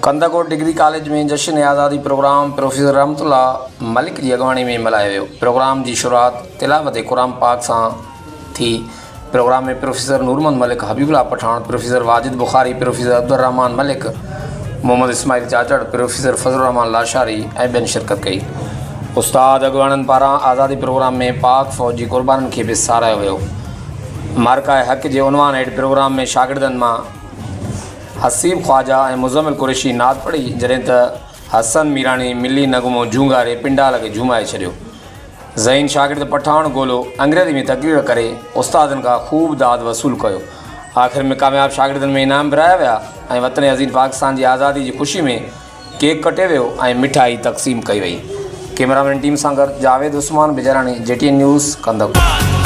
कंदाकोट degree college में जश्न आज़ादी प्रोग्राम प्रोफेसर रहमतुल्ला मलिक की अगवानी में मल्हायो वियो। प्रोग्राम की शुरुआत तिलावत कुरान पाक से थी। प्रोग्राम में professor Nurman Malik, Habibullah Pathan, professor Wajid Bukhari, professor Abdurrahman Malik, Mohammad Ismail Chachar, professor Fazlurrahman Lashari ऐं ॿियनि शिरकत कई। उस्ताद अगवाननि पारां आज़ादी प्रोग्राम में पाक फ़ौज जी क़ुर्बानी खे बि साराहियो वियो। मार्का हक़ जे उनवान हेठि प्रोग्राम में शागिर्दनि मां हसीब ख्वाजा ऐं मुज़म्मिल कुरैशी नात पढ़ी, जॾहिं त हसन मीरानी मिली नगमो झूंगारे पिंडाल खे झूमाए छॾियो। ज़हीन शागिर्द पठान गोलो अंग्रेज़ी में तक़रीर करे उस्तादनि खां ख़ूब दाद वसूल कयो। आख़िर में कामयाब शागिर्दनि में इनाम विराया विया ऐं वतन अज़ीज़ पाकिस्तान जी आज़ादी जी ख़ुशी में केक कटे वियो ऐं मिठाई तक़सीम कई वई। कैमरामैन टीम सां गॾु जावेद उस्मान बिजरानी, JTN न्यूज़, कंदाकोट।